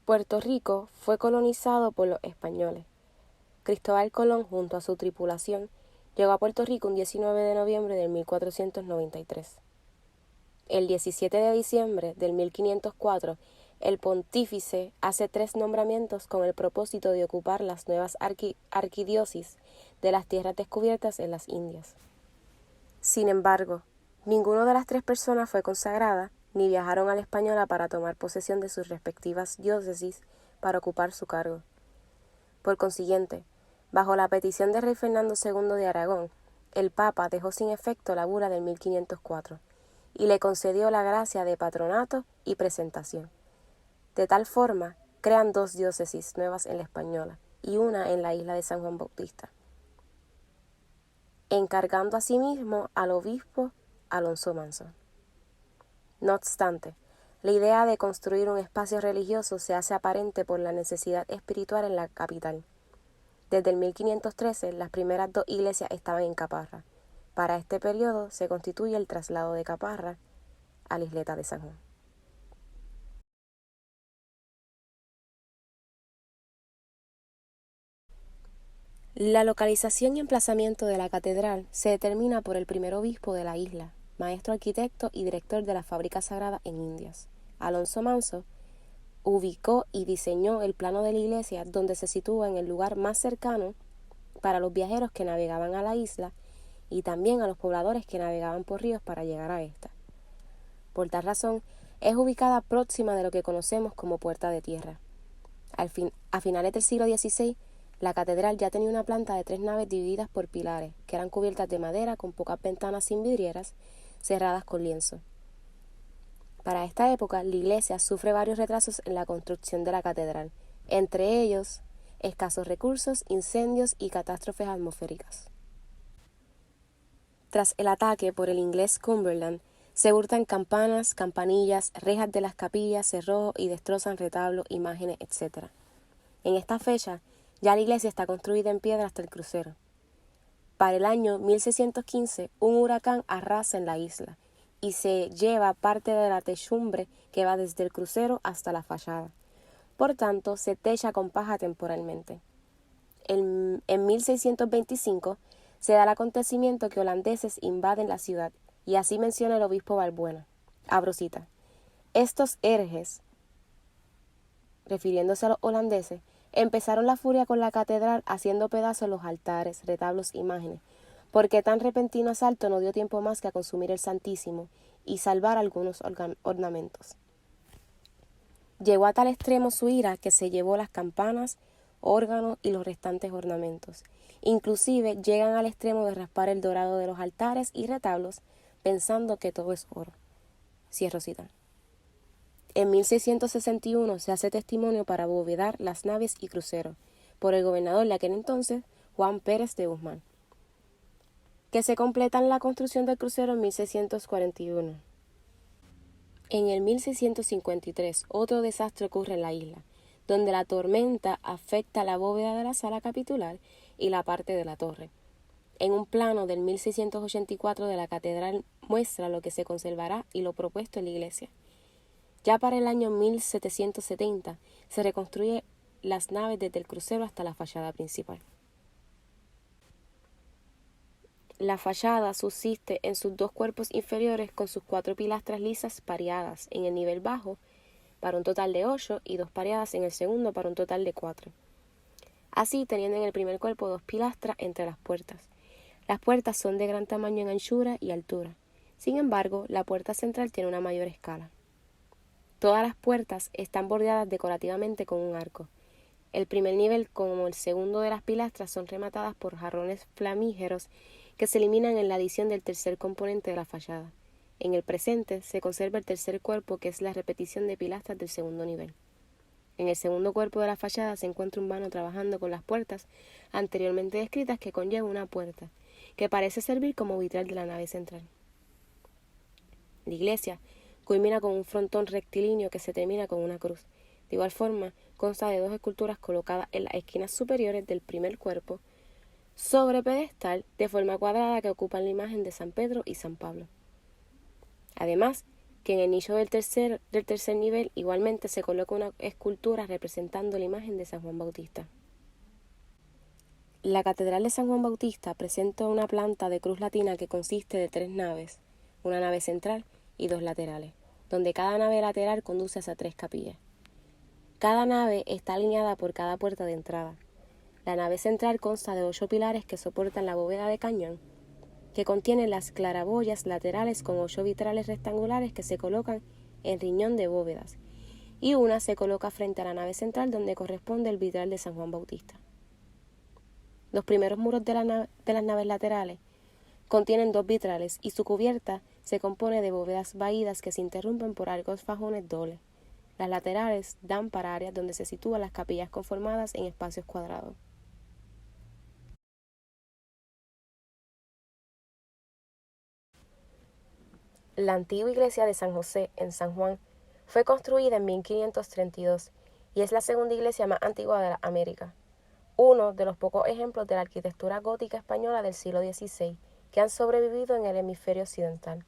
Puerto Rico fue colonizado por los españoles. Cristóbal Colón, junto a su tripulación, llegó a Puerto Rico un 19 de noviembre de 1493. El 17 de diciembre del 1504, el pontífice hace 3 nombramientos con el propósito de ocupar las nuevas arquidiócesis de las tierras descubiertas en las Indias. Sin embargo, ninguna de las 3 personas fue consagrada ni viajaron a la Española para tomar posesión de sus respectivas diócesis para ocupar su cargo. Por consiguiente, bajo la petición del rey Fernando II de Aragón, el Papa dejó sin efecto la bula del 1504 y le concedió la gracia de patronato y presentación. De tal forma, crean 2 diócesis nuevas en la Española y una en la isla de San Juan Bautista, encargando asimismo al obispo Alonso Manso. No obstante, la idea de construir un espacio religioso se hace aparente por la necesidad espiritual en la capital. Desde el 1513, las primeras 2 iglesias estaban en Caparra. Para este periodo se constituye el traslado de Caparra a la isleta de San Juan. La localización y emplazamiento de la catedral se determina por el primer obispo de la isla, maestro arquitecto y director de la fábrica sagrada en Indias. Alonso Manso ubicó y diseñó el plano de la iglesia donde se sitúa en el lugar más cercano para los viajeros que navegaban a la isla y también a los pobladores que navegaban por ríos para llegar a esta. Por tal razón, es ubicada próxima de lo que conocemos como Puerta de Tierra. A finales del siglo XVI, la catedral ya tenía una planta de 3 naves divididas por pilares, que eran cubiertas de madera con pocas ventanas sin vidrieras, cerradas con lienzo. Para esta época, la iglesia sufre varios retrasos en la construcción de la catedral, entre ellos escasos recursos, incendios y catástrofes atmosféricas. Tras el ataque por el inglés Cumberland, se hurtan campanas, campanillas, rejas de las capillas, cerrojos y destrozan retablos, imágenes, etc. En esta fecha, ya la iglesia está construida en piedra hasta el crucero. Para el año 1615, un huracán arrasa en la isla y se lleva parte de la techumbre que va desde el crucero hasta la fachada. Por tanto, se techa con paja temporalmente. En 1625 se da el acontecimiento que holandeses invaden la ciudad, y así menciona el obispo Balbuena. Abro cita. Estos herejes, refiriéndose a los holandeses, empezaron la furia con la catedral haciendo pedazos los altares, retablos, imágenes, porque tan repentino asalto no dio tiempo más que a consumir el Santísimo y salvar algunos ornamentos. Llegó a tal extremo su ira que se llevó las campanas, órganos y los restantes ornamentos. Inclusive llegan al extremo de raspar el dorado de los altares y retablos, pensando que todo es oro. Cierro cita. En 1661 se hace testimonio para abovedar las naves y cruceros por el gobernador de aquel entonces, Juan Pérez de Guzmán, que se completan la construcción del crucero en 1641. En el 1653 otro desastre ocurre en la isla, donde la tormenta afecta la bóveda de la sala capitular y la parte de la torre. En un plano del 1684 de la catedral muestra lo que se conservará y lo propuesto en la iglesia. Ya para el año 1770 se reconstruye las naves desde el crucero hasta la fachada principal. La fachada subsiste en sus 2 cuerpos inferiores con sus 4 pilastras lisas pareadas en el nivel bajo para un total de 8 y 2 pareadas en el segundo para un total de 4. Así, teniendo en el primer cuerpo 2 pilastras entre las puertas. Las puertas son de gran tamaño en anchura y altura. Sin embargo, la puerta central tiene una mayor escala. Todas las puertas están bordeadas decorativamente con un arco. El primer nivel, como el segundo de las pilastras, son rematadas por jarrones flamígeros que se eliminan en la adición del tercer componente de la fachada. En el presente se conserva el tercer cuerpo, que es la repetición de pilastras del segundo nivel. En el segundo cuerpo de la fachada se encuentra un vano trabajando con las puertas anteriormente descritas, que conlleva una puerta, que parece servir como vitral de la nave central. La iglesia culmina con un frontón rectilíneo que se termina con una cruz. De igual forma, consta de 2 esculturas colocadas en las esquinas superiores del primer cuerpo, sobre pedestal de forma cuadrada, que ocupan la imagen de San Pedro y San Pablo. Además, que en el nicho del tercer nivel igualmente se coloca una escultura representando la imagen de San Juan Bautista. La Catedral de San Juan Bautista presenta una planta de cruz latina que consiste de 3 naves, una nave central y 2 laterales, donde cada nave lateral conduce hacia 3 capillas. Cada nave está alineada por cada puerta de entrada. La nave central consta de 8 pilares que soportan la bóveda de cañón, que contiene las claraboyas laterales con 8 vitrales rectangulares que se colocan en riñón de bóvedas, y una se coloca frente a la nave central donde corresponde el vitral de San Juan Bautista. Los primeros muros de las naves laterales contienen 2 vitrales y su cubierta se compone de bóvedas vaídas que se interrumpen por arcos fajones dobles. Las laterales dan para áreas donde se sitúan las capillas conformadas en espacios cuadrados. La antigua iglesia de San José en San Juan fue construida en 1532 y es la segunda iglesia más antigua de América, uno de los pocos ejemplos de la arquitectura gótica española del siglo XVI que han sobrevivido en el hemisferio occidental.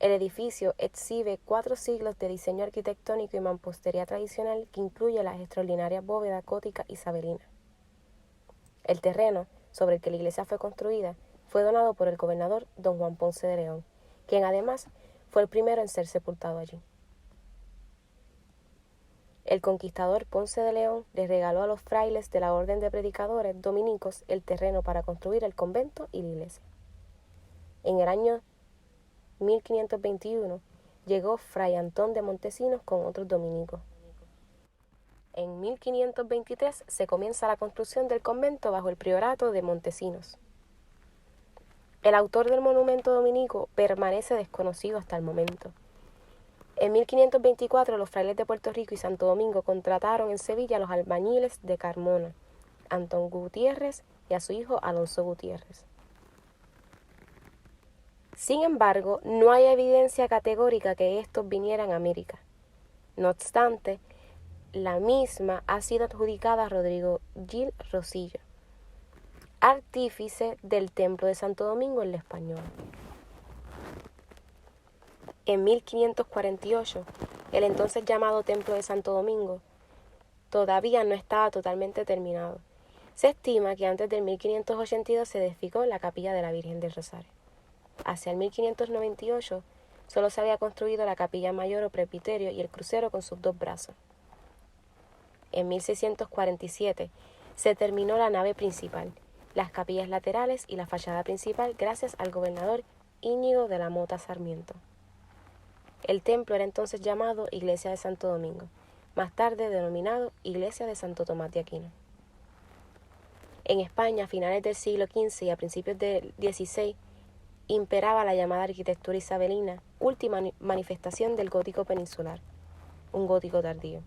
El edificio exhibe 4 siglos de diseño arquitectónico y mampostería tradicional que incluye las extraordinarias bóvedas góticas isabelinas. El terreno sobre el que la iglesia fue construida fue donado por el gobernador don Juan Ponce de León, quien además fue el primero en ser sepultado allí. El conquistador Ponce de León le regaló a los frailes de la Orden de Predicadores dominicos el terreno para construir el convento y la iglesia. En el año 1521 llegó Fray Antón de Montesinos con otros dominicos. En 1523 se comienza la construcción del convento bajo el priorato de Montesinos. El autor del monumento dominico permanece desconocido hasta el momento. En 1524 los frailes de Puerto Rico y Santo Domingo contrataron en Sevilla a los albañiles de Carmona, Antón Gutiérrez y a su hijo Alonso Gutiérrez. Sin embargo, no hay evidencia categórica que estos vinieran a América. No obstante, la misma ha sido adjudicada a Rodrigo Gil Rosillo, artífice del Templo de Santo Domingo en la Española. En 1548, el entonces llamado Templo de Santo Domingo todavía no estaba totalmente terminado. Se estima que antes del 1582 se edificó la capilla de la Virgen del Rosario. Hacia el 1598 solo se había construido la capilla mayor o presbiterio y el crucero con sus 2 brazos. En 1647 se terminó la nave principal, las capillas laterales y la fachada principal gracias al gobernador Íñigo de la Mota Sarmiento. El templo era entonces llamado Iglesia de Santo Domingo, más tarde denominado Iglesia de Santo Tomás de Aquino. En España, a finales del siglo XV y a principios del XVI, imperaba la llamada arquitectura isabelina, última manifestación del gótico peninsular, un gótico tardío.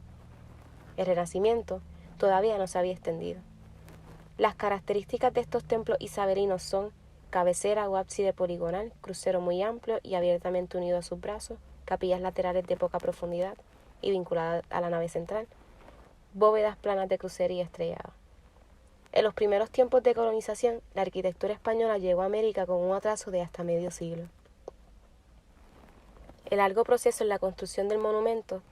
El Renacimiento todavía no se había extendido. Las características de estos templos isabelinos son cabecera o ábside poligonal, crucero muy amplio y abiertamente unido a sus brazos, capillas laterales de poca profundidad y vinculadas a la nave central, bóvedas planas de crucería estrellada. En los primeros tiempos de colonización, la arquitectura española llegó a América con un atraso de hasta medio siglo. El largo proceso en la construcción del monumento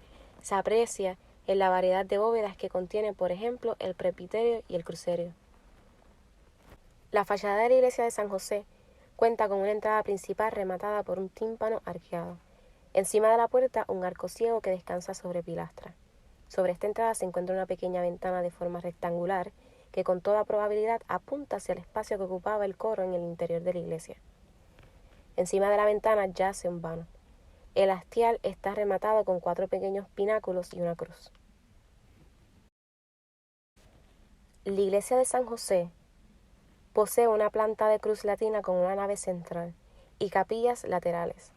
se aprecia en la variedad de bóvedas que contiene, por ejemplo, el presbiterio y el crucero. La fachada de la iglesia de San José cuenta con una entrada principal rematada por un tímpano arqueado. Encima de la puerta, un arco ciego que descansa sobre pilastra. Sobre esta entrada se encuentra una pequeña ventana de forma rectangular que con toda probabilidad apunta hacia el espacio que ocupaba el coro en el interior de la iglesia. Encima de la ventana yace un vano. El hastial está rematado con 4 pequeños pináculos y una cruz. La iglesia de San José posee una planta de cruz latina con una nave central y capillas laterales.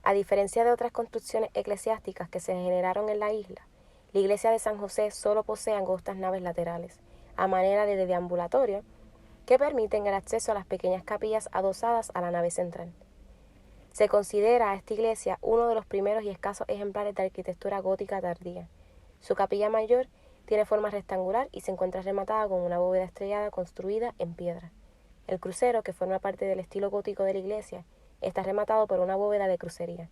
A diferencia de otras construcciones eclesiásticas que se generaron en la isla, la iglesia de San José solo posee angostas naves laterales, a manera de deambulatorio, que permiten el acceso a las pequeñas capillas adosadas a la nave central. Se considera a esta iglesia uno de los primeros y escasos ejemplares de arquitectura gótica tardía. Su capilla mayor tiene forma rectangular y se encuentra rematada con una bóveda estrellada construida en piedra. El crucero, que forma parte del estilo gótico de la iglesia, está rematado por una bóveda de crucería.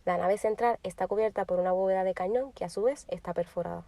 La nave central está cubierta por una bóveda de cañón que a su vez está perforada.